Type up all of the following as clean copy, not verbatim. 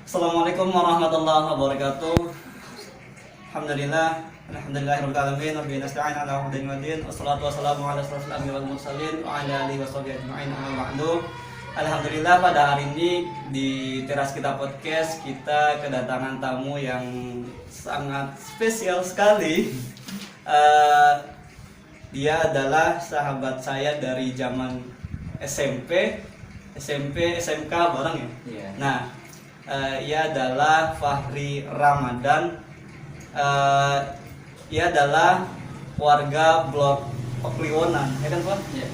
Assalamualaikum warahmatullahi wabarakatuh. Alhamdulillahirabbil alamin wa bihi nasta'in ala umuri din wassalatu wassalamu ala asyrofil anbiya'i wal mursalin wa ala alihi washabihi ajma'in amma ba'du. Alhamdulillah pada hari ini di Teras Kita Podcast kita kedatangan tamu yang sangat spesial sekali. Dia adalah sahabat saya dari zaman SMP, SMK bareng ya. Iya. Nah, ia adalah Fahri Ramadan. Ia adalah warga Blok Kliwonan, ya kan Pak? Iya,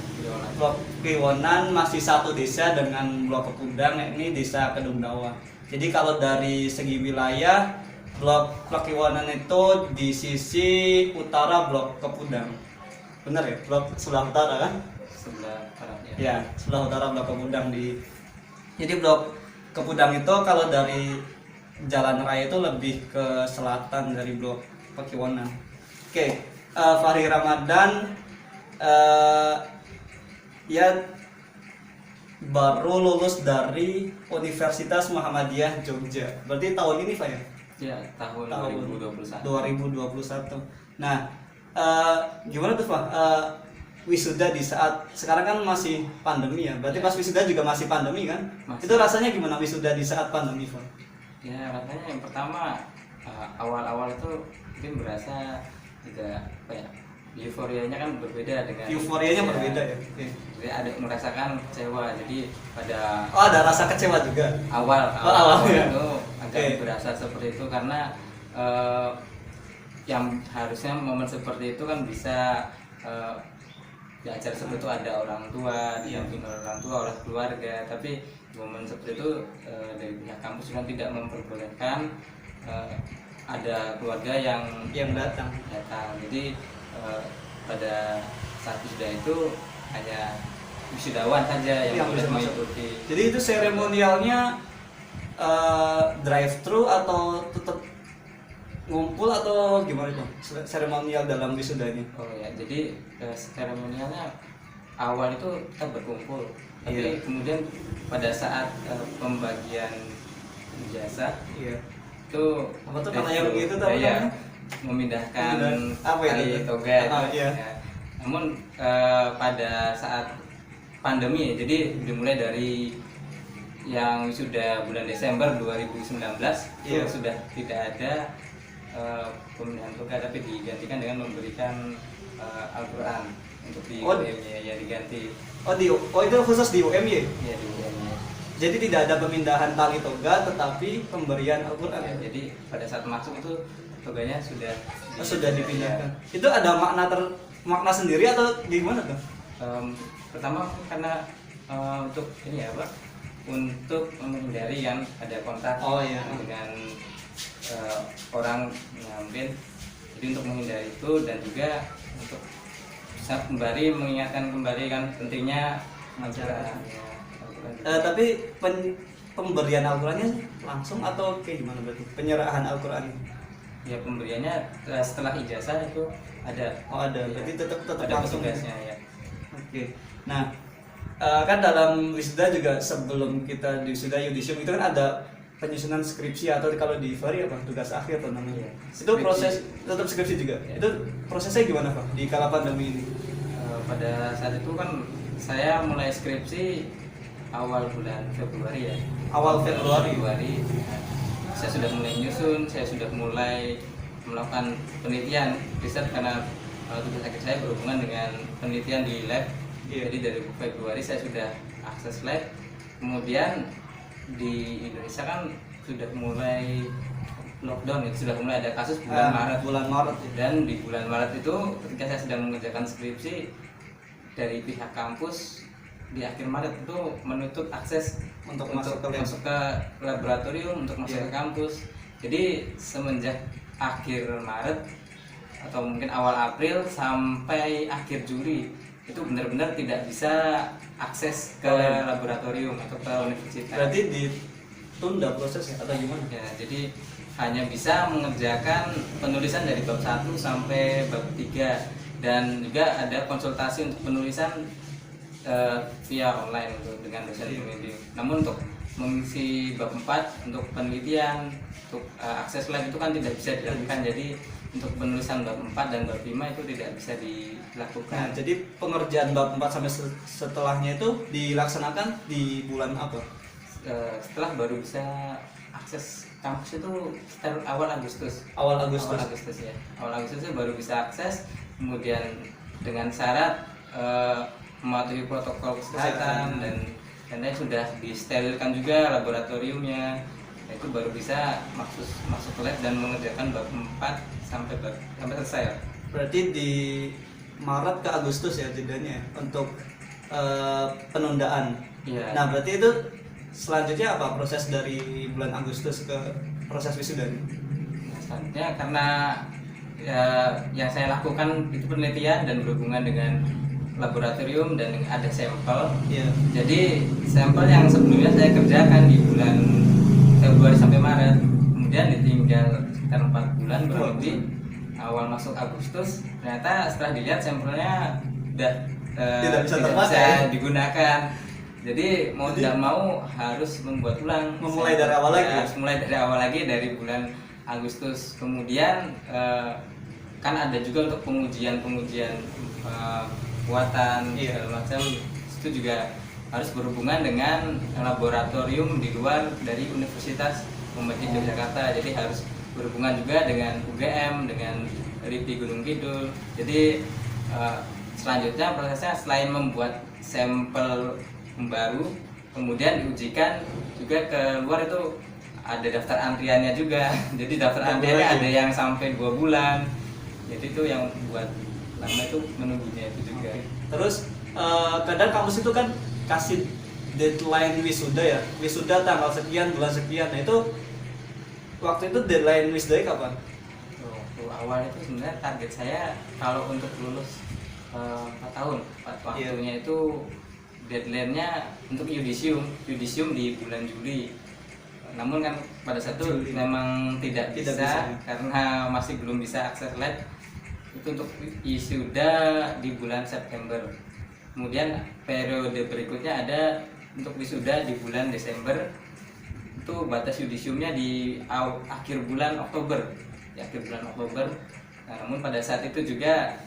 Blok Kliwonan masih satu desa dengan Blok Kepudang, ini desa Kedungdawa. Jadi kalau dari segi wilayah, Blok Kliwonan itu di sisi utara Blok Kepudang. Benar ya? Blok sebelah utara kan? sebelah barat ya. Ya, sebelah utara Blok Kepudang di. Jadi Blok Kepudang itu kalau dari jalan raya itu lebih ke selatan dari Blok Kliwonan. Oke, Fahri Ramadan ya baru lulus dari Universitas Muhammadiyah Jogja. Berarti tahun ini Pak ya? Ya, tahun 2021. 2021. Nah, gimana tuh Pak? Wisuda di saat sekarang kan masih pandemi ya. Berarti pas wisuda juga masih pandemi kan? Masih. Itu rasanya gimana wisuda di saat pandemi Pak? Ya, rasanya yang pertama awal-awal itu mungkin berasa juga apa ya? Euforianya kan berbeda dengan Euforianya berbeda ya. Oke. Jadi ada merasakan kecewa. Jadi pada Oh, ada rasa kecewa juga. awal Ya. itu agak Oke. berasa seperti itu karena yang harusnya momen seperti itu kan bisa di acara seperti itu ada orang tua, didampingi oleh orang tua, oleh keluarga, tapi momen seperti itu dari pihak kampus kan tidak memperbolehkan ada keluarga yang datang. Jadi pada saat wisuda itu hanya wisudawan saja yang boleh bisa masuk. mengikuti. Jadi itu seremonialnya drive thru atau tetap ngumpul atau gimana itu? Seremonial dalam wisuda ini? Oh ya, jadi seremonialnya awal itu kita berkumpul, tapi Iya. kemudian pada saat pembagian ijazah Iya. itu Apa tuh kata yang begitu tuh? ya, memindahkan Apa itu? tali toga itu. Iya. Ya. Namun pada saat pandemi, jadi dimulai dari yang sudah bulan Desember 2019 itu Iya. sudah tidak ada pemindahan toga, tapi digantikan dengan memberikan Al-Quran untuk di Oh. UM-nya ya diganti. Oh itu khusus di UMY. Ya di UM-nya. Jadi tidak ada pemindahan tali toga tetapi pemberian Al-Qur'an. Ya, jadi pada saat masuk itu toganya sudah Sudah dipindahkan. Itu ada makna sendiri atau gimana tuh? Pertama karena untuk ini ya Pak, untuk menghindari kan ada kontak Oh, iya. dengan orang mengambil, jadi untuk menghindari itu dan juga untuk bisa kembali mengingatkan kembali kan pentingnya Al-Quran. Ya, Al-Quran juga. Tapi pemberian Al-Qur'annya langsung atau kayak gimana berarti? Penyerahan Al-Qur'an. Ya pemberiannya setelah ijazah itu ada. Oh ada, Ya, berarti tetap ada langsung. petugasnya ya. Oke. Nah, kan dalam wisuda juga sebelum kita di wisuda yudisium itu kan ada penyusunan skripsi atau kalau di Fahri apa tugas akhir tuh namanya. Iya, Itu skripsi. proses tetap skripsi juga. Iya. Itu prosesnya gimana Pak di kala pandemi ini? Pada saat itu kan saya mulai skripsi awal bulan Februari ya. Awal Februari. Nah, saya sudah mulai nyusun, saya sudah mulai melakukan penelitian riset karena tugas akhir saya berhubungan dengan penelitian di lab. Iya. Jadi dari Februari saya sudah akses lab. Kemudian di Indonesia kan sudah mulai lockdown, itu sudah mulai ada kasus bulan Maret. Bulan Maret. Dan di bulan Maret itu ketika saya sedang mengerjakan skripsi, dari pihak kampus di akhir Maret itu menutup akses Untuk masuk ke laboratorium, untuk masuk Iya. ke kampus. Jadi semenjak akhir Maret atau mungkin awal April sampai akhir Juli itu benar-benar tidak bisa akses ke laboratorium atau ke universitas. Berarti ditunda prosesnya atau gimana? Ya, jadi hanya bisa mengerjakan penulisan dari bab 1 sampai bab 3 dan juga ada konsultasi untuk penulisan via online dengan dosen pembimbing. Namun untuk mengisi bab 4 untuk penelitian, untuk akses lab itu kan tidak bisa dilakukan. Jadi untuk penulisan bab 4 dan bab 5 itu tidak bisa dilakukan. Nah, jadi pengerjaan bab 4 sampai setelahnya itu dilaksanakan di bulan apa? Setelah baru bisa akses kampus itu sekitar awal Agustus. Awal Agustus. Awal Agustus ya. Awal Agustus itu baru bisa akses, kemudian dengan syarat mematuhi protokol kesehatan dan lain sudah disterilkan juga laboratoriumnya. Itu baru bisa masuk ke lab dan mengerjakan bab 4 sampai selesai. Berarti di Maret ke Agustus ya jedanya untuk penundaan. Iya. Nah, berarti itu selanjutnya apa proses dari bulan Agustus ke proses wisuda? Selanjutnya karena yang saya lakukan itu penelitian dan berhubungan dengan laboratorium dan ada sampel. Iya. Jadi sampel yang sebelumnya saya kerjakan di bulan Februari sampai Maret, kemudian ditinggal sekitar 4 bulan kurang lebih. Awal masuk Agustus, ternyata setelah dilihat sampelnya udah tidak bisa digunakan. Jadi mau tidak mau harus membuat ulang. Memulai dari awal lagi. Harus mulai dari awal lagi dari bulan Agustus. Kemudian kan ada juga untuk pengujian buatan segala macam, itu juga harus berhubungan dengan laboratorium di luar dari Universitas Muhammadiyah Yogyakarta. Jadi harus berhubungan juga dengan UGM, dengan LIPI Gunung Kidul. Jadi selanjutnya prosesnya selain membuat sampel baru, kemudian diujikan juga ke luar, itu ada daftar antriannya juga. Jadi daftar antriannya ada yang sampai 2 bulan. Jadi itu yang buat lama itu menunggunya itu juga. Terus kadang kampus itu kan kasih deadline wisuda ya, wisuda tanggal sekian bulan sekian. Nah itu waktu itu deadline wisuda kapan? Waktu awal itu sebenarnya target saya kalau untuk lulus 4 tahun, waktunya itu deadline-nya untuk yudisium di bulan Juli. Namun kan pada saat itu memang tidak bisa karena masih belum bisa akses lab. Itu untuk wisuda di bulan September. Kemudian periode berikutnya ada untuk wisuda di bulan Desember. Itu batas yudisiumnya di akhir bulan Oktober. Nah, namun pada saat itu juga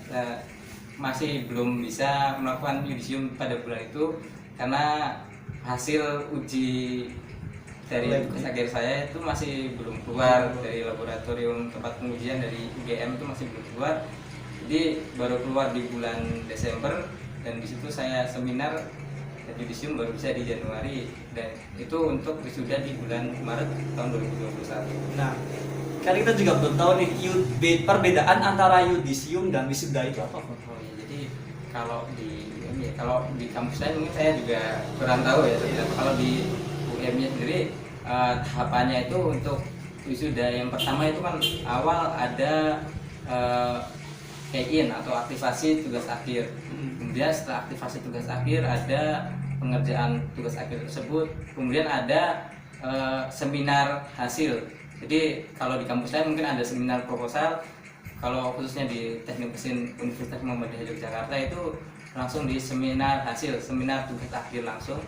masih belum bisa melakukan yudisium pada bulan itu karena hasil uji dari tugas akhir saya itu masih belum keluar dari laboratorium tempat pengujian dari UGM, itu masih belum keluar. Jadi baru keluar di bulan Desember, dan di situ saya seminar dan yudisium baru bisa di Januari, dan itu untuk wisuda di bulan Maret tahun 2021. Nah, kan kita juga belum tahu nih perbedaan antara yudisium dan wisuda itu apa? Oh iya, jadi kalau di kampus saya mungkin saya juga kurang tahu ya. Kalau di UM-nya sendiri tahapannya itu untuk wisuda yang pertama itu kan awal ada key-in atau aktivasi tugas akhir. Kemudian setelah aktivasi tugas akhir ada pengerjaan tugas akhir tersebut. Kemudian ada seminar hasil. Jadi kalau di kampus saya mungkin ada seminar proposal. Kalau khususnya di Teknik Mesin Universitas Muhammadiyah Yogyakarta itu langsung di seminar hasil, seminar tugas akhir langsung.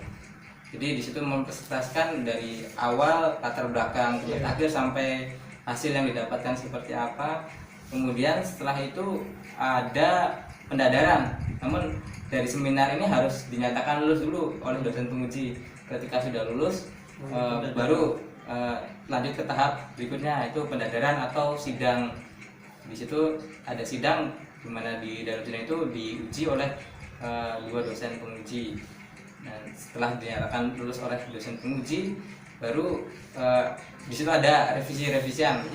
Jadi di situ mempresentasikan dari awal latar belakang tugas akhir sampai hasil yang didapatkan seperti apa. Kemudian setelah itu ada pendadaran. Namun dari seminar ini harus dinyatakan lulus dulu oleh dosen penguji. Ketika sudah lulus baru lanjut ke tahap berikutnya, itu pendadaran atau sidang. Di situ ada sidang di mana di dalam sidang itu diuji oleh 2 dosen penguji. Dan setelah dinyatakan lulus oleh dosen penguji, baru di situ ada revisi-revisian.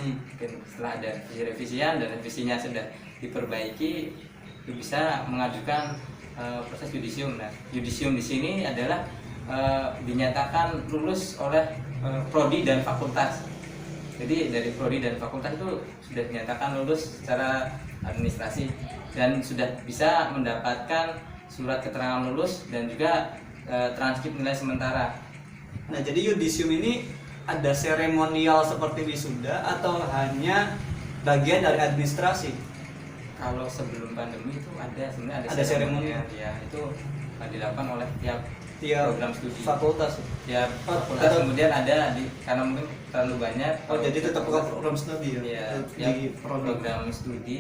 Setelah ada revisi-revisian dan revisinya sudah diperbaiki, itu bisa mengajukan proses yudisium. Nah, yudisium di sini adalah dinyatakan lulus oleh prodi dan fakultas. Jadi dari prodi dan fakultas itu sudah dinyatakan lulus secara administrasi dan sudah bisa mendapatkan surat keterangan lulus dan juga transkrip nilai sementara. Nah, jadi yudisium ini ada seremonial seperti wisuda atau hanya bagian dari administrasi? Kalau sebelum pandemi itu ada sebenarnya ada seremonial ya, itu dilakukan oleh tiap Tiap program studi. fakultas. Tiap Oh, fakultas atau- kemudian ada karena mungkin terlalu banyak. Oh, jadi tetap fakultas- program studi ya? Iya, Di tiap prodi. program studi.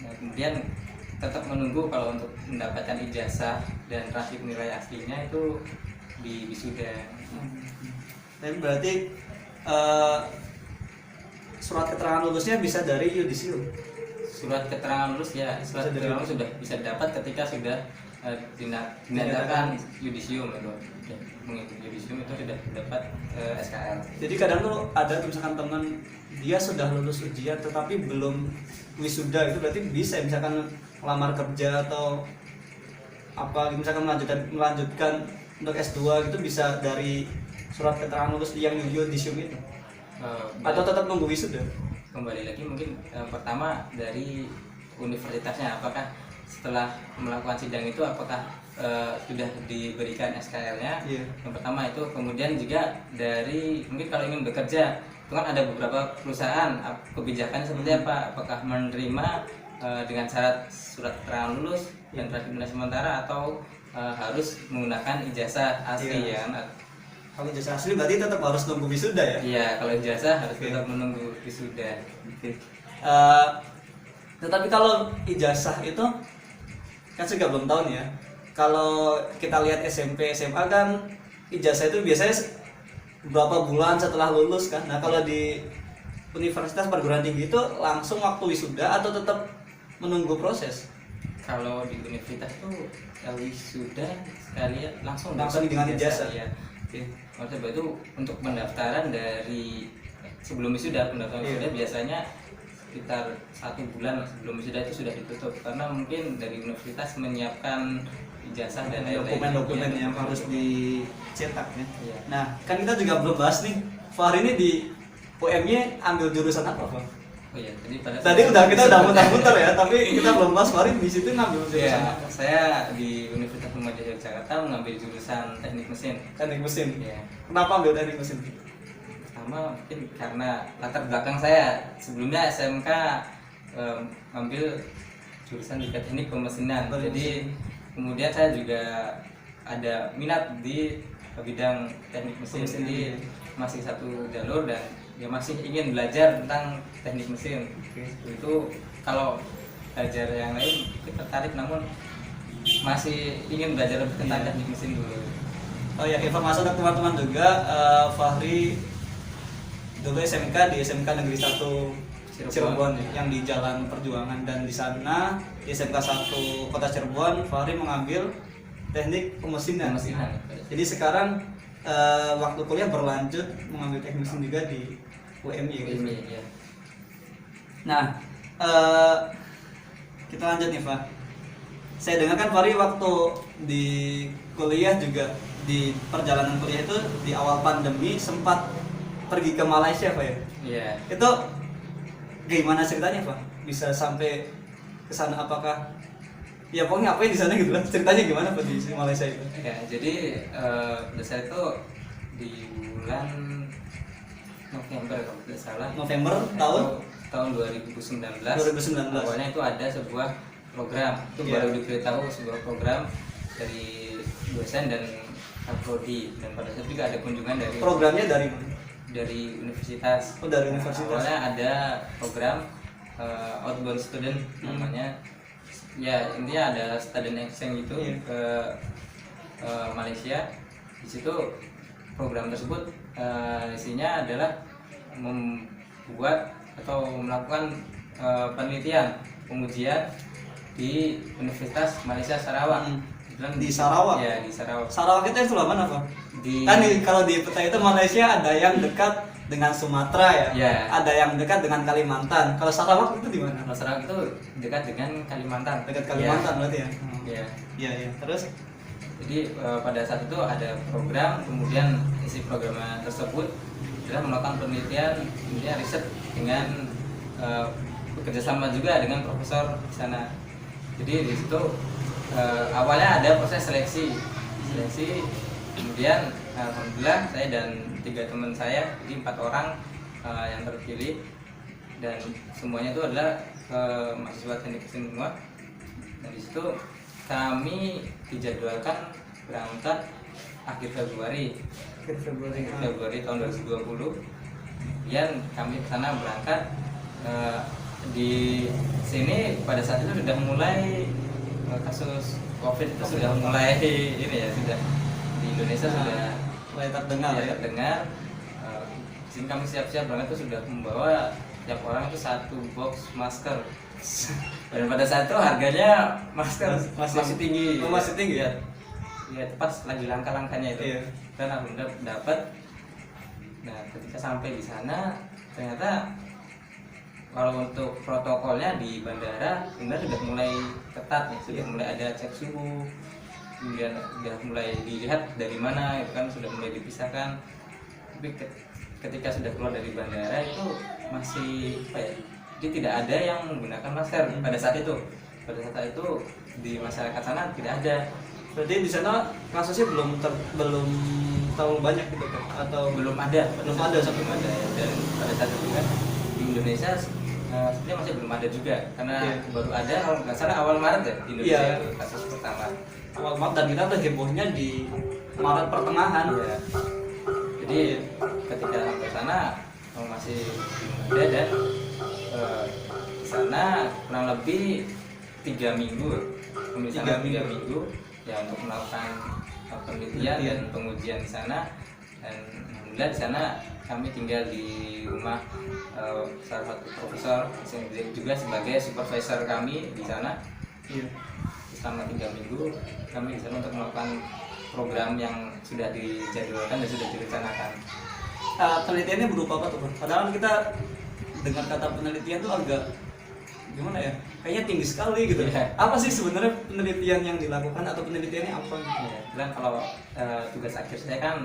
Nah, kemudian tetap menunggu kalau untuk mendapatkan ijazah dan rasio nilai aslinya itu di wisuda. Tapi berarti surat keterangan lulusnya bisa dari yudisium. Surat keterangan lulus ya, surat Bisa keterangan lulus sudah bisa dapat ketika sudah dinyatakan yudisium itu. Ya, mengikuti yudisium itu sudah dapat SKL. Jadi kadang tuh ada tuh misalkan teman dia sudah lulus ujian tetapi belum wisuda, itu berarti bisa misalkan melamar kerja atau apa misalkan melanjutkan untuk S2 gitu bisa dari surat keterangan lulus yang yudisium itu. Atau tetap nunggu wisuda? Kembali lagi mungkin pertama dari universitasnya, apakah setelah melakukan sidang itu apakah sudah diberikan SKL-nya. Iya. Yang pertama itu, kemudian juga dari mungkin kalau ingin bekerja itu kan ada beberapa perusahaan, kebijakannya seperti apa, apakah menerima dengan syarat surat keterangan lulus dan transaksi sementara atau harus menggunakan ijazah asli. Iya. Ya kan? Kalau ijazah asli berarti tetap harus nunggu wisuda ya? Iya, kalau ijazah harus Oke. tetap menunggu wisuda. Tetapi kalau ijazah itu kan juga belum tahu nih ya. Kalau kita lihat SMP, SMA kan ijazah itu biasanya berapa bulan setelah lulus kan. Nah kalau di universitas perguruan tinggi itu langsung waktu wisuda atau tetap menunggu proses? Kalau di universitas tuh wisuda sekalian langsung Dengan ijazah. Ya. Oke. Oleh sebab itu untuk pendaftaran dari sebelum wisuda, pendaftaran Iya. wisuda biasanya sekitar 1 bulan sebelum wisuda itu sudah ditutup karena mungkin dari universitas menyiapkan ijazah dan lain-lain. Dokumen-dokumen Iya, yang harus dicetak ya. Iya. Nah kan kita juga belum bahas nih, Fahri ini di UM-nya ambil jurusan apa, Pak? Oh iya, tadi Tadi kita udah muter-muter ya, tapi kita belum bahas Fahri di situ ngambil jurusan ya, apa? saya di Universitas Muhammadiyah Yogyakarta mengambil jurusan teknik mesin. Teknik mesin. Ya. Kenapa ambil teknik mesin? Pertama mungkin karena latar belakang saya sebelumnya SMK ambil jurusan di teknik pemesinan. Teknik Jadi kemudian saya juga ada minat di bidang teknik mesin. Pemesinan, Jadi ya. masih satu jalur dan ya masih ingin belajar tentang teknik mesin. Oke. Itu kalau belajar yang lain kita tertarik, namun masih ingin belajar lebih tentang Iya. teknik mesin dulu. Oh ya, informasi untuk teman-teman juga, Fahri dulu SMK di SMK Negeri 1 Cirebon yang di Jalan Perjuangan, dan di sana di SMK 1 Kota Cirebon Fahri mengambil teknik pemesinan. Pemesinan. Jadi sekarang waktu kuliah berlanjut mengambil teknik mesin juga di UMY. gitu. Ini ya. Nah, kita lanjut nih, Pak. Saya dengar kan Fahri waktu di kuliah juga, di perjalanan kuliah itu di awal pandemi sempat pergi ke Malaysia, Pak ya? Iya. Itu gimana ceritanya, Pak? Bisa sampai ke sana, apakah ya pokoknya apa yang di sana gitu lah. Ceritanya gimana Pak di Malaysia itu? Ya, jadi saya itu di bulan November kalau tidak salah. November tahun 2019. 2019. Awalnya itu ada sebuah program, itu Iya. baru diberitahu sebuah program dari dosen dan prodi, dan pada saat itu juga ada kunjungan dari Programnya dari mana? universitas. Oh, dari universitas. Awalnya ada program outbound student namanya. Ya, intinya ada student exchange itu Iya. ke Malaysia. Di situ program tersebut isinya adalah membuat atau melakukan penelitian pengujian di Universitas Malaysia Sarawak. Kebetulan Di Sarawak? Ya, di Sarawak. Sarawak itu yang sebelah mana, Pak? Di Kan kalau di peta itu Malaysia ada yang dekat dengan Sumatera ya, Iya. ada yang dekat dengan Kalimantan. Kalau Sarawak itu di mana? Kalau Sarawak itu dekat dengan Kalimantan. Dekat Kalimantan berarti ya? Ya. Iya, iya. Terus? Jadi pada saat itu ada program, kemudian isi programnya tersebut adalah melakukan penelitian, kemudian riset dengan bekerja sama juga dengan profesor di sana. Jadi di situ awalnya ada proses seleksi, kemudian alhamdulillah saya dan 3 teman saya, jadi 4 orang yang terpilih, dan semuanya itu adalah mahasiswa teknik mesin semua. Dan di situ kami dijadwalkan berangkat akhir Februari tahun 2020. Kemudian kami ke sana berangkat, di sini pada saat itu sudah mulai kasus COVID itu sudah mulai ini ya, sudah di Indonesia sudah mulai terdengar ya. terdengar. Sini kami siap-siap berangkat itu sudah membawa tiap orang itu 1 box masker. Dan pada saat itu harganya masker masih tinggi. Oh, masih tinggi ya? Ya, pas lagi langka-langkanya itu. Iya. Dan alhamdulillah dapat. Nah, ketika sampai di sana ternyata kalau untuk protokolnya di bandara sebenarnya sudah mulai ketat nih, sudah mulai ada cek suhu, kemudian sudah mulai dilihat dari mana, itu kan sudah mulai dipisahkan. Tapi ketika sudah keluar dari bandara itu masih apa ya? Jadi tidak ada yang menggunakan masker pada saat itu. Pada saat itu di masyarakat sana tidak ada. Berarti di sana kasusnya belum terlalu banyak gitu kan? Atau Belum ada sampai ada ya. Dan pada saat itu kan di Indonesia sebenarnya masih belum ada juga karena baru ada kalau nggak salah awal Maret ya di Indonesia itu kasus pertama. awal Maret, dan kita tuh hebohnya di Maret pertengahan. Iya. Jadi ketika sampai sana masih belum ada, dan di sana kurang lebih 3 minggu, kami di sana 3 minggu ya untuk melakukan penelitian dan pengujian di sana. Dan alhamdulillah di sana kami tinggal di rumah salah satu profesor yang juga sebagai supervisor kami di sana. Iya. Selama 3 minggu kami di sana untuk melakukan program yang sudah dijadwalkan dan sudah direncanakan. Penelitiannya berupa apa tuh, Bro? Padahal kita dengar kata penelitian tuh agak gimana ya? Kayaknya tinggi sekali gitu. Iya. Apa sih sebenarnya penelitian yang dilakukan atau penelitiannya apa? Ya, dan kalau tugas akhir saya kan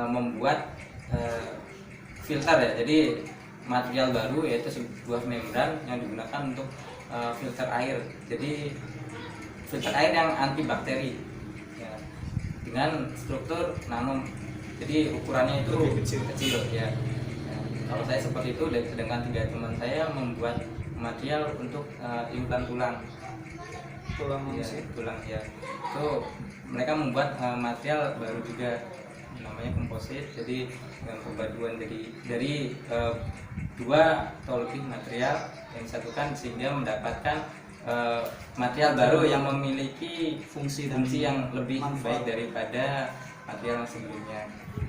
membuat filter ya. Jadi material baru yaitu sebuah membran yang digunakan untuk filter air. Jadi filter air yang anti bakteri ya, dengan struktur nano. Jadi ukurannya itu lebih kecil ya. Nah, kalau saya seperti itu, sedangkan 3 teman saya membuat material untuk implan tulang. Tulang Ya, manusia. tulang ya. Itu mereka membuat material baru juga namanya komposit. Jadi dengan perpaduan dari 2 atau lebih material yang disatukan sehingga mendapatkan material baru yang memiliki fungsi yang lebih manfaat. baik daripada material yang sebelumnya.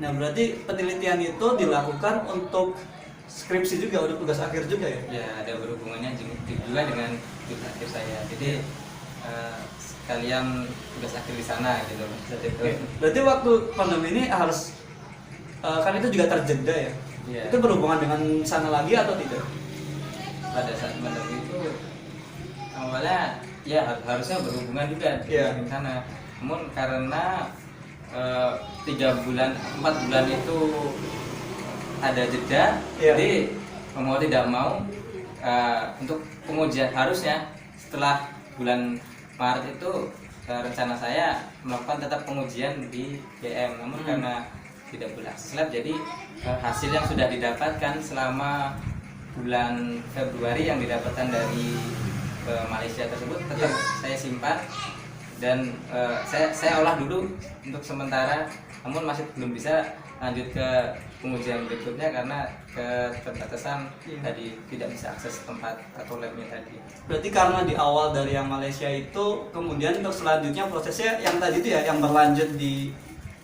Nah, berarti penelitian itu dilakukan untuk skripsi juga, udah tugas akhir juga ya? Ya, ada berhubungannya juga dengan tugas akhir saya. Jadi sekalian tugas akhir di sana gitu. Oke. Berarti waktu pandemi ini harus kan itu juga terjeda ya? Iya. Itu berhubungan dengan sana lagi atau tidak? Pada saat pandemi itu awalnya ya harusnya berhubungan juga Iya. di sana. Namun karena 4 bulan itu ada jeda, Iya. jadi mau tidak mau untuk pengujian harusnya setelah bulan Maret itu rencana saya melakukan tetap pengujian di GM, namun karena tidak berhasil lab, jadi hasil yang sudah didapatkan selama bulan Februari yang didapatkan dari Malaysia tersebut tetap saya simpan dan saya olah dulu untuk sementara, namun masih belum bisa lanjut ke pengujian berikutnya karena keterbatasan tadi tidak bisa akses tempat atau labnya tadi. Berarti karena di awal dari yang Malaysia itu, kemudian untuk selanjutnya prosesnya yang tadi itu ya, yang berlanjut di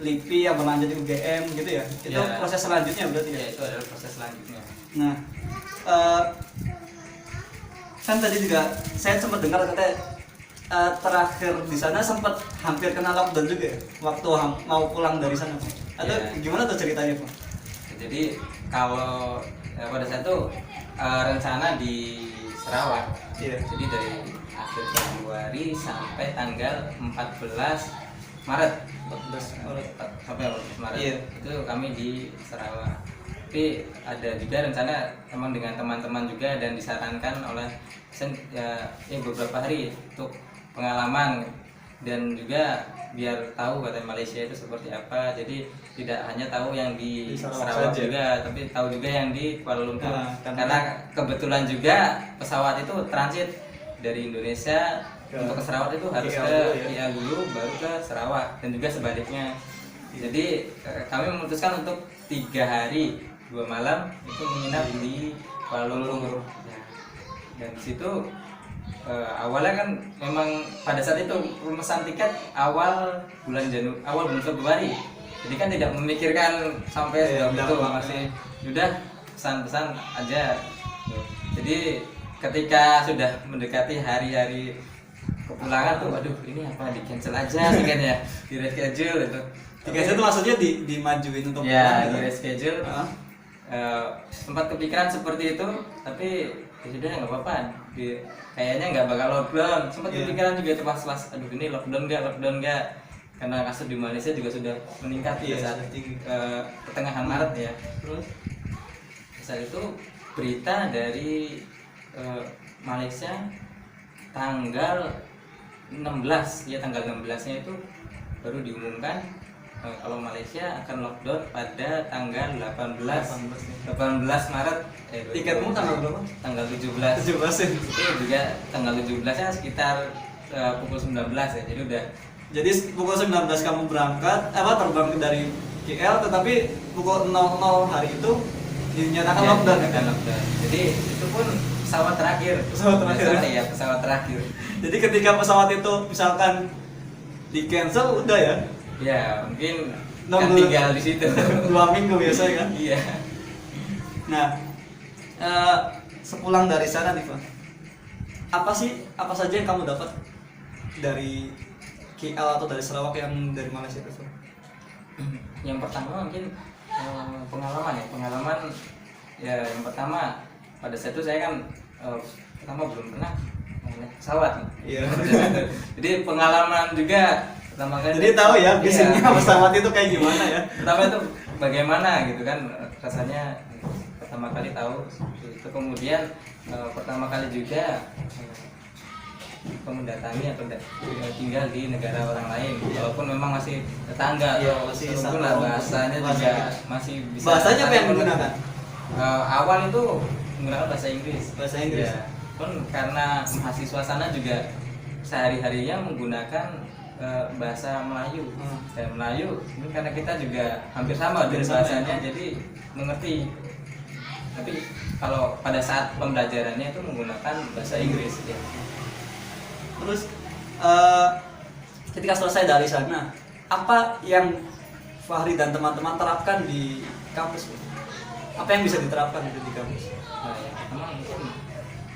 LIPI, yang berlanjut di UGM gitu ya? Itu Ya. proses selanjutnya berarti ya? Ya, itu adalah proses selanjutnya. Nah, kan tadi juga saya sempat dengar katanya terakhir di sana sempat hampir kena lockdown juga ya? Waktu mau pulang dari sana, Pak? Atau Ya. gimana tuh ceritanya, Pak? Jadi kalau pada saat itu rencana di Sarawak, Iya. jadi dari akhir Februari sampai tanggal 14 Maret, 14 Maret. sampai 14 Maret Iya. itu kami di Sarawak. Tapi ada juga rencana emang dengan teman-teman juga dan disarankan oleh beberapa hari untuk pengalaman dan juga biar tahu kata Malaysia itu seperti apa. Jadi tidak hanya tahu yang di Sarawak saja. juga, tapi tahu juga yang di Kuala Lumpur. Nah, Karena kebetulan juga pesawat itu transit dari Indonesia untuk ke Sarawak itu harus KL ke dulu ya. KL dulu baru ke Sarawak dan juga sebaliknya. Jadi kami memutuskan untuk 3 hari 2 malam itu menginap di Kuala Lumpur. Nah, dan di situ awalnya kan memang pada saat itu pemesan tiket awal bulan Februari. Jadi kan tidak memikirkan sampai Iya, sejauh itu, dampak. masih sudah pesan-pesan aja. Jadi ketika sudah mendekati hari-hari kepulangan tuh, waduh ini apa di cancel aja nih kan ya, di reschedule itu. Tiga itu maksudnya dimajuin untuk Ya, pulang, di gitu? reschedule. Hah? Sempat kepikiran seperti itu, tapi ya sudah nggak apa-apa. Kayaknya nggak bakal lockdown. Sempat Iya. kepikiran juga itu pas aduh ini lockdown nggak? Karena kasus di Malaysia juga sudah meningkat Iya, pada saat sudah tinggi. pertengahan Maret ya. Terus Saat itu berita dari Malaysia tanggal 16 ya, tanggal 16-nya itu baru diumumkan kalau Malaysia akan lockdown pada tanggal 18 Maret. tiketmu tanggal berapa? Tanggal 17. 17 ya. Itu juga tanggal 17-nya sekitar pukul 19 ya. Jadi pukul 19 kamu terbang dari KL, tetapi pukul 00 hari itu dinyatakan Ya, lockdown ya? dinyatakan lockdown. Jadi itu pun pesawat terakhir. Pesawat terakhir. Ya, pesawat terakhir. Jadi ketika pesawat itu misalkan di cancel udah ya, Ya, mungkin Nunggu. kan tinggal di situ. 2 minggu biasanya kan. Iya. Nah, sepulang dari sana nih Pak, apa saja yang kamu dapat dari KL atau dari Sarawak yang dari Malaysia itu? Yang pertama mungkin pengalaman ya, yang pertama pada saat itu saya kan pertama belum pernah naik pesawat. Iya. Jadi pengalaman juga pertama kali. Jadi tahu ya bisnisnya Iya. pesawat itu kayak gimana ya? Pertama itu bagaimana gitu kan rasanya, pertama kali tahu itu. Kemudian pertama kali juga mendatangi atau tinggal di negara orang lain, walaupun memang masih tetangga. Iya, masih walaupun satu bahasanya bahasa juga kita. masih bisa. Bahasanya apa yang digunakan? Awal itu menggunakan bahasa Inggris. Bahasa Inggris. Ya. Pun karena mahasiswa sana juga sehari-harinya menggunakan bahasa Melayu. Dan Melayu ini karena kita juga hampir sama Hampir dari sama, bahasanya, ya. jadi mengerti. Tapi kalau pada saat pembelajarannya itu menggunakan bahasa Inggris ya. Terus ketika selesai dari sana, apa yang Fahri dan teman-teman terapkan di kampus? Apa yang bisa diterapkan itu di kampus? Nah, yang pertama mungkin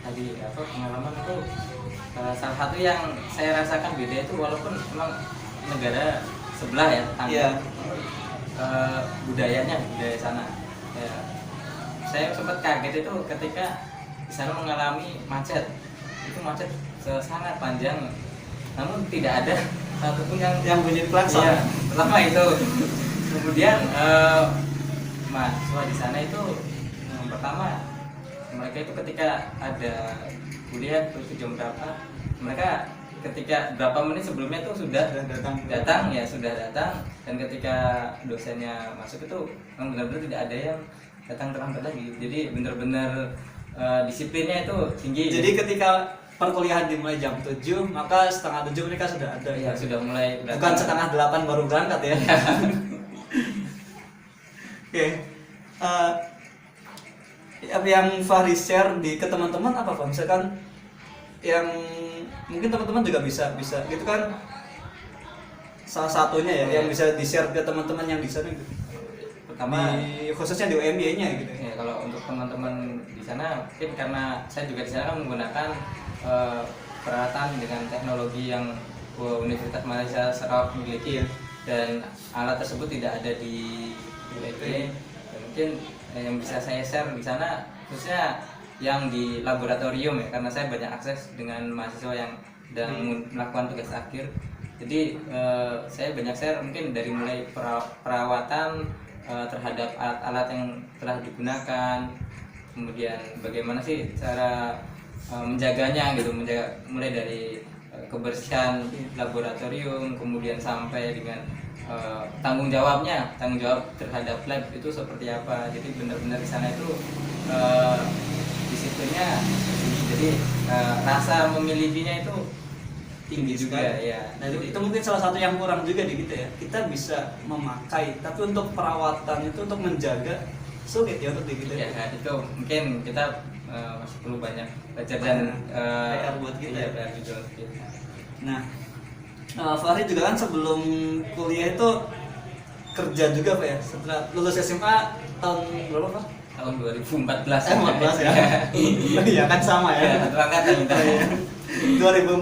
tadi pengalaman itu salah satu yang saya rasakan beda itu, walaupun memang negara sebelah ya, tetangga. Iya. Budaya sana. Ya, saya sempat kaget itu ketika di sana mengalami macet. Itu macet sangat panjang, namun tidak ada satupun yang bunyi klakson. Iya, pertama itu. Kemudian mahasiswa di sana itu yang pertama, mereka itu ketika ada kuliah itu jam berapa, mereka ketika berapa menit sebelumnya tuh sudah datang, dan ketika dosennya masuk itu memang benar-benar tidak ada yang datang terlambat lagi. Jadi benar-benar disiplinnya itu tinggi. Jadi ketika perkuliahan dimulai jam 7, maka setengah 7 mereka sudah ada. Iya, sudah mulai Bukan setengah 8 baru berangkat ya. Oke. Yang Fahri share ke teman-teman apa Pak? Misalkan yang mungkin teman-teman juga bisa gitu kan, salah satunya ya yang bisa di-share ke teman-teman yang di sana gitu. Pertama, Khususnya di UMY-nya gitu. ya, kalau untuk teman-teman di sana, mungkin karena saya juga di sana kan menggunakan peralatan dengan teknologi yang Universitas Malaysia Sarawak miliki, dan alat tersebut tidak ada di UIP. Dan mungkin yang bisa saya share di sana khususnya yang di laboratorium ya, karena saya banyak akses dengan mahasiswa yang sedang melakukan tugas akhir. Jadi saya banyak share mungkin dari mulai perawatan terhadap alat-alat yang telah digunakan, kemudian bagaimana sih cara menjaganya gitu, mulai dari kebersihan laboratorium, kemudian sampai dengan tanggung jawab terhadap lab itu seperti apa. Jadi benar-benar di sana itu disiplinnya tinggi. Jadi rasa memilikinya itu tinggi juga sekali. ya. Nah itu mungkin salah satu yang kurang juga di kita ya. Kita bisa memakai, tapi untuk perawatan itu untuk menjaga sulit ya untuk di kita. Ya, itu mungkin kita masih perlu banyak belajar dan PR buat kita. Iya, PR juga untuk kita. Nah, Fahri juga kan sebelum kuliah itu kerja juga Pak ya. Setelah lulus SMA tahun berapa Pak? Tahun 2014. 14 ya. Iya kan sama ya. Ya, satu angkatan kita. 2014.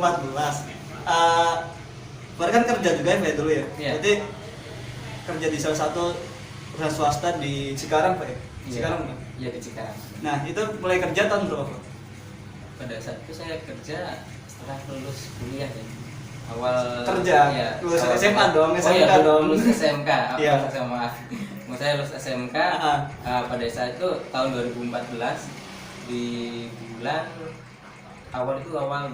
Fahri kan kerja juga ya Pak dulu ya. Iya. Jadi kerja di salah satu perusahaan swasta di Cikarang Pak ya. Cikarang Pak. Iya, di Cikarang. Nah, itu mulai kerja tahun berapa Pak? Pada saat itu saya kerja setelah lulus kuliah ya. Awal Kerja? ya, Lulus awal- SMA dong, oh, SMK iya, dong. lulus SMK. Iya. Maaf. Saya lulus SMK pada saat itu tahun 2014 di bulan awal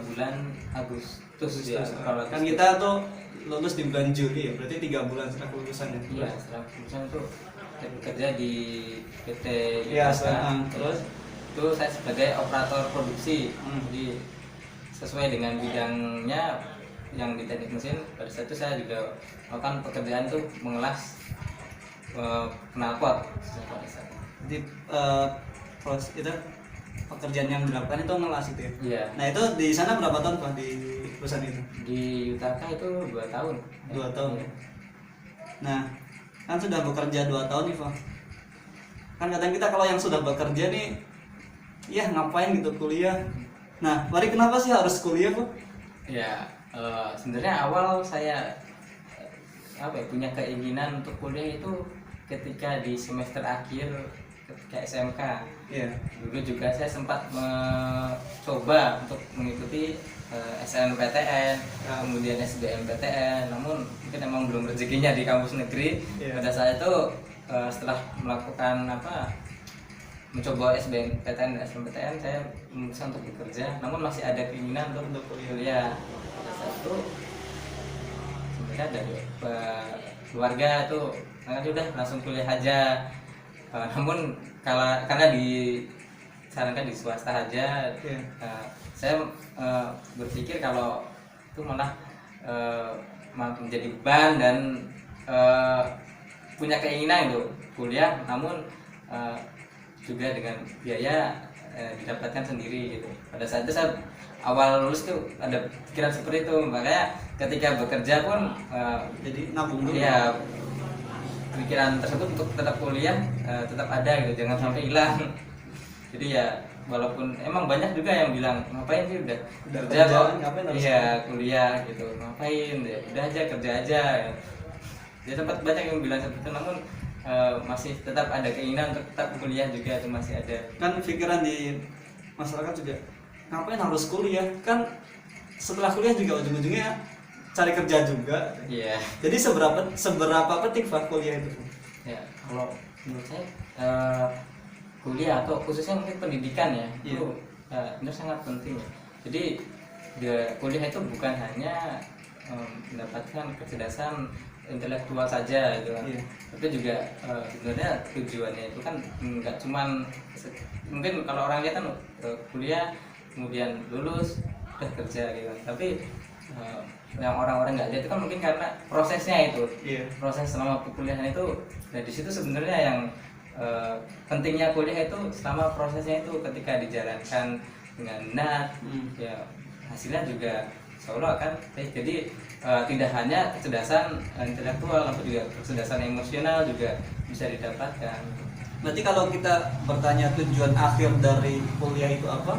bulan Agustus ya. Kalau Kan kita tuh lulus di bulan Juli ya, berarti 3 bulan setelah kelulusan ya. iya, setelah lulusan itu saya bekerja di PT Iya, Yutaka. terus Itu saya sebagai operator produksi. Hmm. Jadi sesuai dengan bidangnya yang di teknik mesin, pada saat itu saya juga melakukan pekerjaan itu mengelas knalpot pada saat itu. jadi proses itu pekerjaan yang dilakukan itu ngelas itu ya. Iya. Nah itu di sana berapa tahun Pak di perusahaan itu? Di Yutaka itu 2 tahun. 2 tahun. Iya. Nah kan sudah bekerja 2 tahun nih Pak. Kan kadang kita kalau yang sudah bekerja nih, ya ngapain gitu kuliah. Nah Fahri kenapa sih harus kuliah Pak? Ya, sebenarnya awal saya punya keinginan untuk kuliah itu ketika di semester akhir ketika SMK. Iya. Dulu juga saya sempat mencoba untuk mengikuti SNMPTN, kemudian SBMPTN, namun mungkin emang belum rezekinya di kampus negeri. Iya. Pada saat itu setelah melakukan mencoba SBMPTN dan SNMPTN, saya memutuskan untuk bekerja, namun masih ada keinginan untuk kuliah. Pada saat itu sebenarnya dari keluarga tuh udah langsung kuliah aja. Namun karena disarankan di swasta aja, saya berpikir kalau itu malah menjadi beban dan punya keinginan itu kuliah, namun juga dengan biaya didapatkan sendiri gitu. Pada saat itu saya awal lulus tuh ada pikiran seperti itu, makanya ketika bekerja pun Jadi nabung dulu. ya pikiran tersebut untuk tetap kuliah tetap ada gitu, jangan sampai hilang. Jadi ya walaupun emang banyak juga yang bilang ngapain sih udah kerja kok, ngapain harus iya kuliah gitu, ngapain deh udah aja kerja aja ya. Tempat banyak yang bilang seperti itu, namun masih tetap ada keinginan untuk tetap kuliah juga, itu masih ada. Kan pikiran di masyarakat juga ngapain harus kuliah, kan setelah kuliah juga ujung-ujungnya cari kerja juga. Iya. Jadi seberapa penting Pak kuliah itu? Ya, kalau menurut saya kuliah atau khususnya mungkin pendidikan ya, Iya. itu benar sangat penting ya. Jadi kuliah itu bukan hanya mendapatkan kecerdasan intelektual saja gitu kan. Iya. Tapi juga sebenarnya tujuannya itu kan nggak cuman mungkin kalau orang lihat kan kuliah kemudian lulus udah kerja gitu kan. Tapi yang orang-orang nggak lihat itu kan mungkin karena prosesnya itu. Iya. Proses selama perkuliahan itu, nah di situ sebenarnya yang pentingnya kuliah itu selama prosesnya itu ketika dijalankan dengan benar, ya hasilnya juga insya Allah akan baik. Jadi tidak hanya kecerdasan intelektual, tapi juga kecerdasan emosional juga bisa didapatkan. Berarti kalau kita bertanya tujuan akhir dari kuliah itu apa?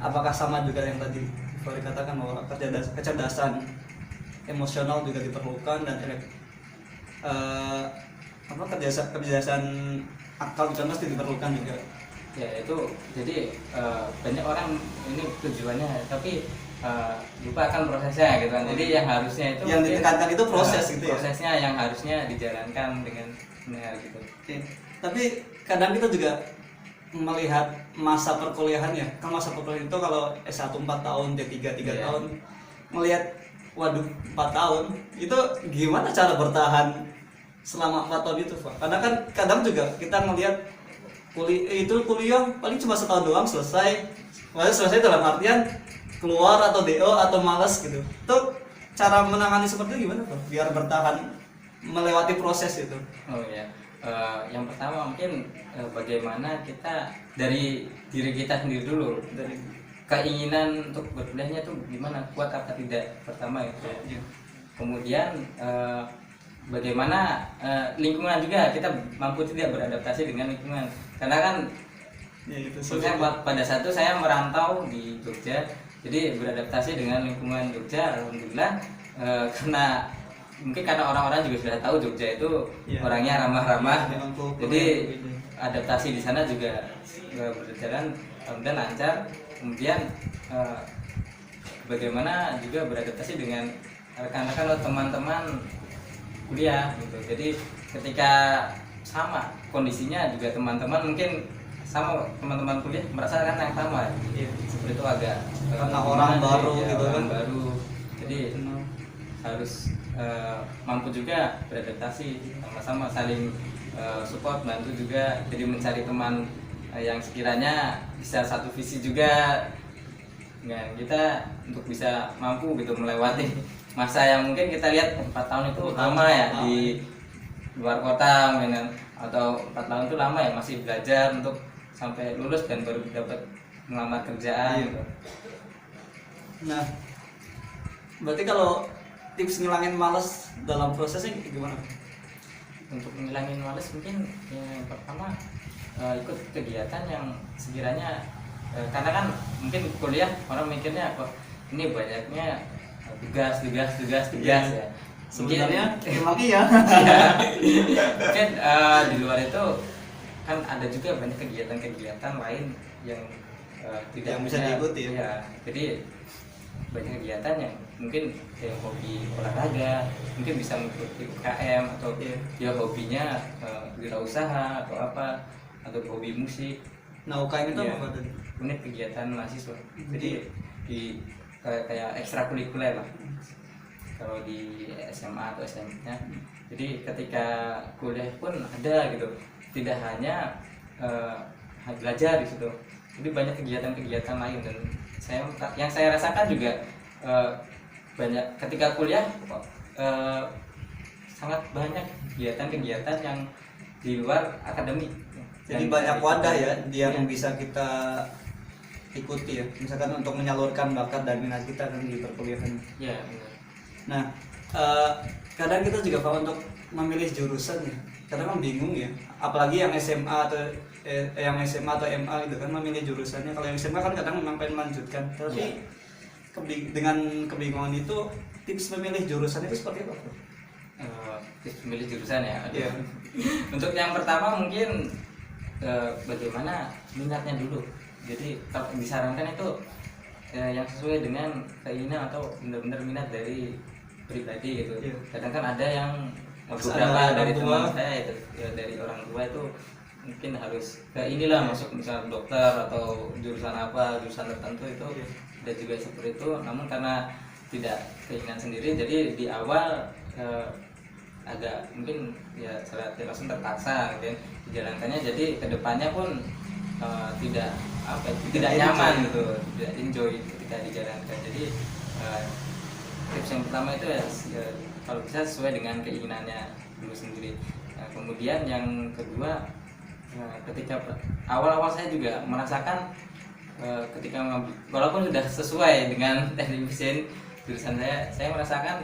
Apakah sama juga yang tadi Fahri katakan bahwa kecerdasan emosional juga diperlukan dan kecerdasan akal juga mesti diperlukan juga. Ya itu jadi banyak orang ini tujuannya tapi lupakan prosesnya gitu kan. Jadi yang harusnya itu yang ditekankan itu proses gitu ya. Prosesnya yang harusnya dijalankan dengan benar gitu. Oke. Tapi kadang kita juga melihat masa perkuliahan ya. Kan masa perkuliahan itu kalau S1 4 tahun, D3 3 Iya. tahun. Melihat waduh 4 tahun itu gimana cara bertahan selama 4 tahun itu, Pak? Karena kan kadang juga kita melihat kuliah paling cuma setahun doang selesai. Maksudnya selesai dalam artian keluar atau DO atau malas gitu. Tuh cara menangani seperti itu gimana Bro? Biar bertahan melewati proses itu. Oh ya, yang pertama mungkin bagaimana kita dari diri kita sendiri dulu, Dari keinginan untuk berkuliahnya tuh gimana, kuat apa tidak, pertama itu. ya. Kemudian bagaimana lingkungan juga, kita mampu tidak beradaptasi dengan lingkungan, karena kan Ya itu sebenarnya pada saat itu saya merantau di Jogja, jadi beradaptasi dengan lingkungan Jogja, alhamdulillah. Karena mungkin karena orang-orang juga sudah tahu Jogja itu Ya. orangnya ramah-ramah, Ya, memang kulturnya jadi begitu. adaptasi di sana juga berjalan alhamdulillah lancar. Kemudian bagaimana juga beradaptasi dengan rekan-rekan atau teman-teman kuliah gitu. Jadi ketika sama kondisinya juga teman-teman mungkin sama, teman-teman kuliah merasakan yang sama. Iya. Seperti itu agak Karena orang baru ya, gitu orang kan. baru. Jadi harus mampu juga beradaptasi, sama-sama saling support, bantu juga. Jadi mencari teman yang sekiranya bisa satu visi juga dengan kita untuk bisa mampu gitu melewati masa yang mungkin kita lihat 4 tahun itu lama ya di luar kota mainan, atau 4 tahun itu lama ya, masih belajar untuk sampai lulus dan baru dapat melamar kerjaan Iya. gitu. Nah, berarti kalau tips ngilangin malas dalam prosesnya gimana? Untuk menghilangin males mungkin yang pertama ikut kegiatan yang sekiranya karena kan mungkin kuliah orang mikirnya kok ini banyaknya tugas Iya. ya. Sebenarnya memang iya. Ya, mungkin di luar itu kan ada juga banyak kegiatan-kegiatan lain yang tidak Yang bisa hanya- diikuti ya. ya. Jadi banyak kegiatan yang mungkin kayak hobi olahraga, mungkin bisa mengikuti UKM, atau Iya. dia hobinya wirausaha atau apa, atau hobi musik. Nah, UKM itu Iya. apa tadi? Unit kegiatan mahasiswa. Jadi di kayak ekstrakurikuler lah kalau di SMA atau SMP-nya. Jadi ketika kuliah pun ada gitu, tidak hanya belajar di situ, jadi banyak kegiatan-kegiatan lain. Dan yang saya rasakan juga banyak ketika kuliah sangat banyak kegiatan-kegiatan yang di luar akademik. Jadi Dan banyak wadah ya yang Iya. bisa kita ikuti ya. Misalkan untuk menyalurkan bakat dan minat kita kan di perkuliahan. Ya, benar. Nah, kadang kita juga kalau untuk memilih jurusan ya, kadang kan bingung ya. Apalagi yang SMA atau MA gitu kan memilih jurusannya. Kalau yang SMA kan kadang memang pengen melanjutkan, tapi dengan kebingungan itu tips memilih jurusan itu seperti apa, Bro? Tips memilih jurusan ya. Iya. Untuk yang pertama mungkin bagaimana minatnya dulu. Jadi kalau disarankan itu yang sesuai dengan keinginan atau benar-benar minat dari pribadi gitu. Iya. Kadang kan ada yang Harus beberapa ada dari orang teman tua. saya itu ya, dari orang tua itu mungkin harus ke inilah, masuk misal dokter atau jurusan apa, jurusan tertentu itu Iya. ada juga seperti itu. Namun karena tidak keinginan sendiri, jadi di awal agak mungkin ya secara tidak langsung terpaksa gitu ya, dijalankannya. Jadi kedepannya pun tidak apa ya, tidak nyaman gitu, tidak enjoy ketika dijalankan. Jadi tips yang pertama itu ya kalau bisa sesuai dengan keinginannya dulu sendiri. Nah, kemudian yang kedua, ketika awal-awal saya juga merasakan ketika walaupun sudah sesuai dengan teknik mesin jurusan saya merasakan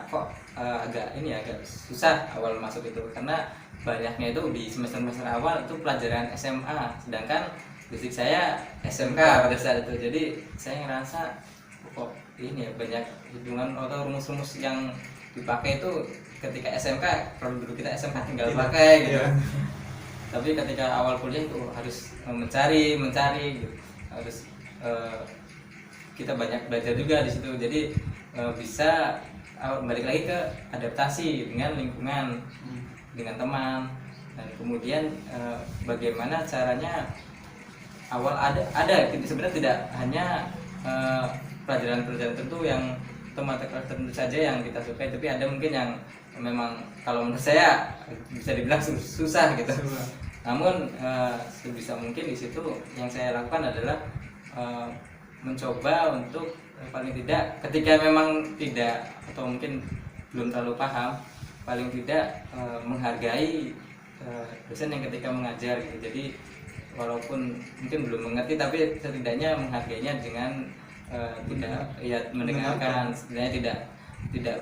kok agak susah awal masuk itu, karena banyaknya itu di semester awal itu pelajaran SMA, sedangkan basic saya SMK pada saat itu. Jadi saya ngerasa kok ini ya banyak hitungan atau rumus-rumus yang dipakai itu ketika SMK, kalau dulu kita SMK tinggal pakai gitu. Iya. Tapi ketika awal kuliah itu harus mencari gitu. Harus kita banyak belajar juga di situ. Jadi bisa balik lagi ke adaptasi dengan lingkungan, dengan teman. Dan kemudian bagaimana caranya awal ada sebenarnya tidak hanya pelajaran-pelajaran tertentu yang mata tertentu saja yang kita sukai, tapi ada mungkin yang memang kalau menurut saya bisa dibilang susah gitu. Namun sebisa mungkin di situ yang saya lakukan adalah mencoba untuk paling tidak ketika memang tidak atau mungkin belum terlalu paham, paling tidak menghargai dosen yang ketika mengajar gitu. Jadi walaupun mungkin belum mengerti tapi setidaknya menghargainya dengan tidak ya mendengarkan, setidaknya tidak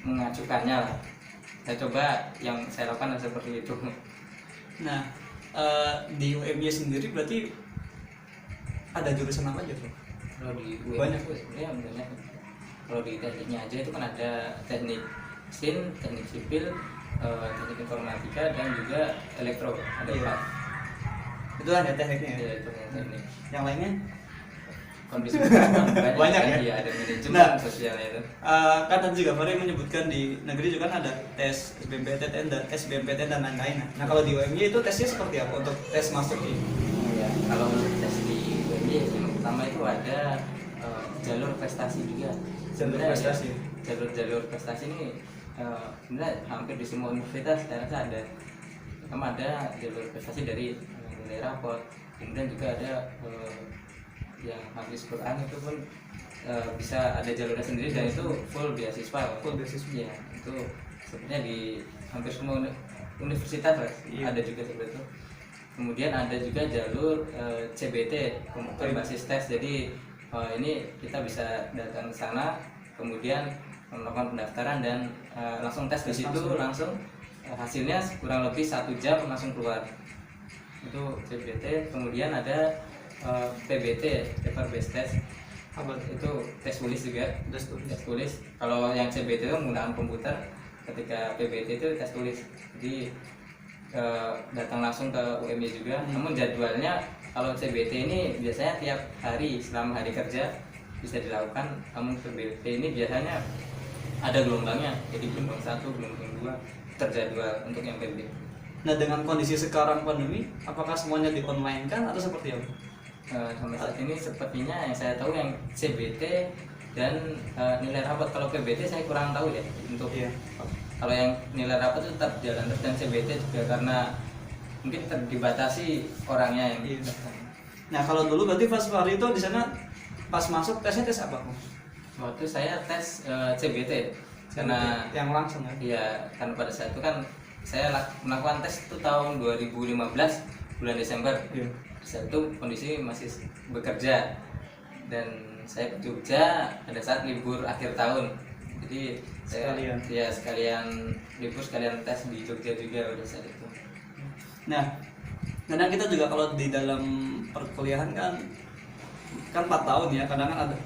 mengacukannya lah. Saya coba yang saya lakukan seperti itu. Nah, di UMY sendiri berarti ada jurusan apa aja tuh? Kalau di UMY Banyak. itu sebenarnya banyak. Kalau di tekniknya aja itu kan ada teknik mesin, teknik sipil, teknik informatika dan juga elektro. Ada Iya. 4. Itu ada tekniknya ya? Ya, itu yang teknik. Yang lainnya? Kondisi Banyak ya? Iya, ada manajemen Nah, sosialnya itu. Kan tadi juga Fahri menyebutkan di negeri juga kan ada tes SBMPTN dan lain-lain. Nah kalau di UMY itu tesnya seperti apa untuk tes masuk ini? Ya, kalau untuk tes di UMY yang pertama itu ada jalur prestasi juga. Jalur Sebenarnya prestasi. ya, jalur prestasi ini sebenarnya hampir di semua universitas saya rasa ada. Pertama ada jalur prestasi dari nilai raport, kemudian juga ada yang habis Quran itu pun bisa ada jalurnya sendiri dan itu full beasiswa. Full beasiswa. Ya, itu sebenarnya di hampir semua universitas lah, Iya. ada juga seperti itu. Kemudian ada juga jalur CBT, berbasis tes. Jadi ini kita bisa datang ke sana, kemudian melakukan pendaftaran dan langsung tes di situ, langsung hasilnya kurang lebih 1 jam langsung keluar. Itu CBT. Kemudian ada PBT, paper based test. Apa Itu tes tulis juga. tes tulis? Tes tulis. Kalau yang CBT itu menggunakan komputer, ketika PBT itu tes tulis. Jadi datang langsung ke UMY juga. Namun jadwalnya kalau CBT ini biasanya tiap hari selama hari kerja bisa dilakukan. Namun PBT ini biasanya ada gelombangnya. Jadi gelombang 1, gelombang 2 terjadwal untuk yang PBT. Nah dengan kondisi sekarang pandemi, apakah semuanya di online kan atau seperti apa? Sampai saat ini sepertinya yang saya tahu yang CBT dan nilai rapot. Kalau PBT saya kurang tahu ya untuk Iya. kalau yang nilai rapot itu tetap jalan terus, dan CBT juga karena mungkin dibatasi orangnya yang Iya. Nah kalau dulu berarti pas Fahri itu di sana pas masuk tesnya tes apa? waktu saya tes CBT karena yang langsung ya? ya karena pada saat itu kan saya melakukan tes itu tahun 2015 bulan Desember. Iya. Saat itu kondisi masih bekerja dan saya ke Jogja pada saat libur akhir tahun. Jadi saya sekalian libur sekalian tes di Jogja juga pada saat itu. Nah, kadang kita juga kalau di dalam perkuliahan kan 4 tahun ya, kadang kan ada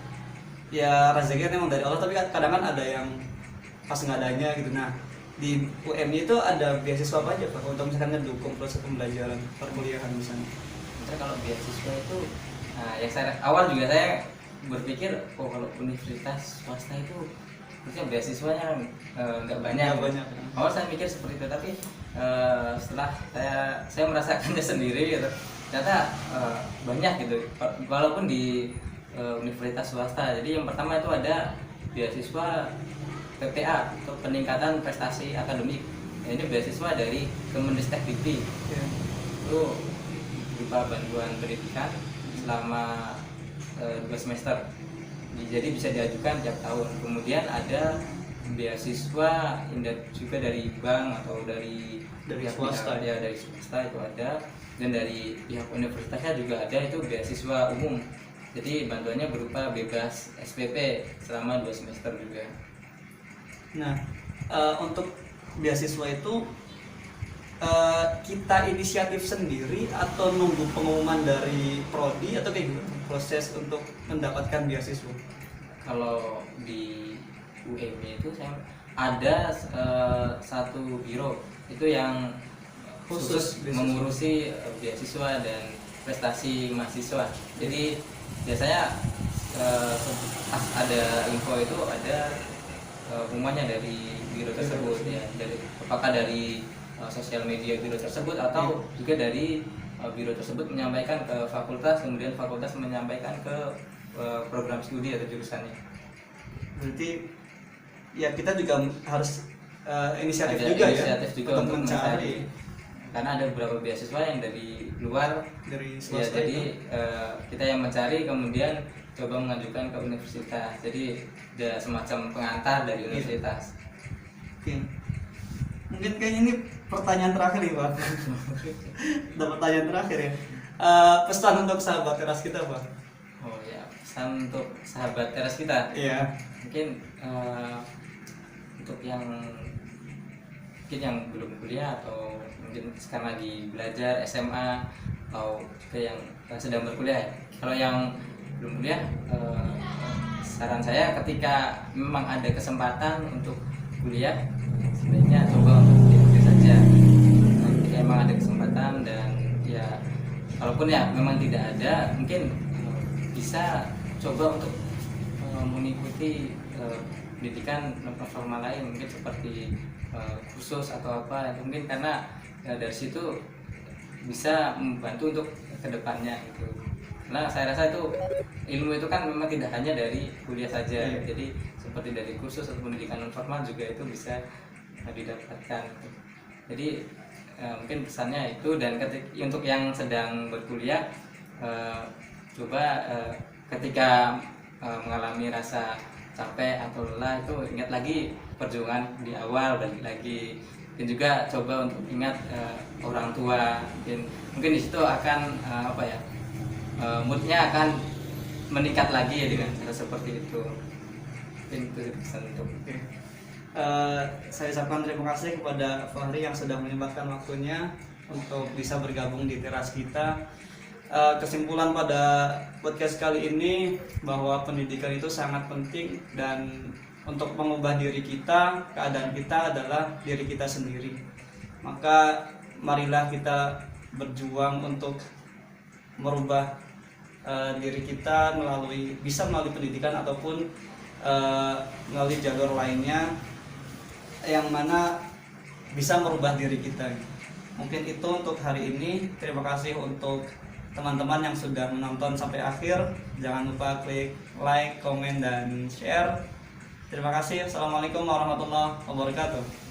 ya rezeki memang dari Allah, tapi kadang kan ada yang pas nggak adanya gitu. Nah di UMY itu ada beasiswa apa aja Pak untuk misalkan mendukung proses pembelajaran perkuliahan misalnya? Misalnya kalau beasiswa itu, nah yang saya awal juga saya berpikir, oh kalau universitas swasta itu maksudnya beasiswanya nggak banyak. Nggak banyak. Awal saya mikir seperti itu, tapi setelah saya merasakannya sendiri gitu, ternyata banyak gitu. Walaupun di universitas swasta. Jadi yang pertama itu ada beasiswa PPA untuk peningkatan prestasi akademik. Nah, ini beasiswa dari Kemendikbud. Ya. Itu berupa bantuan pendidikan selama 2 semester. Jadi bisa diajukan tiap tahun. Kemudian ada beasiswa juga dari bank atau dari swasta ya, dari swasta itu ada, dan dari pihak universitasnya juga ada, itu beasiswa umum. Jadi bantuannya berupa bebas SPP selama 2 semester juga. Nah, untuk beasiswa itu kita inisiatif sendiri atau nunggu pengumuman dari prodi atau kayak gimana proses untuk mendapatkan beasiswa? Kalau di UMY itu saya ada satu biro itu yang khusus mengurusi beasiswa dan prestasi mahasiswa. Jadi biasanya pas ada info itu ada pengumumannya dari biro tersebut ya, dari apakah dari sosial media biro tersebut atau juga dari biro tersebut menyampaikan ke fakultas, kemudian fakultas menyampaikan ke program studi atau jurusannya. Berarti ya kita juga harus inisiatif Ada juga inisiatif ya juga untuk mencari. karena ada beberapa beasiswa yang dari luar Dari ya, swasta jadi itu. kita yang mencari kemudian coba mengajukan ke universitas, jadi ada semacam pengantar dari universitas. Oke. Mungkin kayaknya ini pertanyaan terakhir nih Pak. Udah pertanyaan terakhir ya. Pesan untuk sahabat teras kita Pak. Oh ya, pesan untuk sahabat teras kita. Iya. Mungkin untuk yang belum kuliah atau mungkin sekarang lagi belajar SMA atau juga yang sedang berkuliah ya. Kalau yang belum kuliah, saran saya ketika memang ada kesempatan untuk kuliah, sebaiknya coba untuk diambil saja. Ketika memang ada kesempatan, dan ya kalaupun ya memang tidak ada, mungkin bisa coba untuk mengikuti pendidikan non formal lain, mungkin seperti kursus atau apa, mungkin karena dari situ bisa membantu untuk kedepannya gitu. Nah saya rasa itu ilmu itu kan memang tidak hanya dari kuliah saja, jadi seperti dari kursus atau pendidikan non formal juga itu bisa didapatkan. Jadi mungkin pesannya itu, dan untuk yang sedang berkuliah, coba ketika mengalami rasa capek atau lelah itu ingat lagi perjuangan di awal, balik lagi, dan juga coba untuk ingat orang tua, mungkin di situ akan moodnya akan meningkat lagi ya dengan cara seperti itu. Mungkin itu pesan untuk. Saya ucapkan terima kasih kepada Fahri yang sudah menyempatkan waktunya untuk bisa bergabung di teras kita. Kesimpulan pada podcast kali ini bahwa pendidikan itu sangat penting, dan untuk mengubah diri kita, keadaan kita adalah diri kita sendiri. Maka marilah kita berjuang untuk merubah diri kita melalui pendidikan ataupun melalui jalur lainnya yang mana bisa merubah diri kita. Mungkin itu untuk hari ini. Terima kasih untuk teman-teman yang sudah menonton sampai akhir. Jangan lupa klik like, komen, dan share. Terima kasih. Assalamualaikum warahmatullahi wabarakatuh.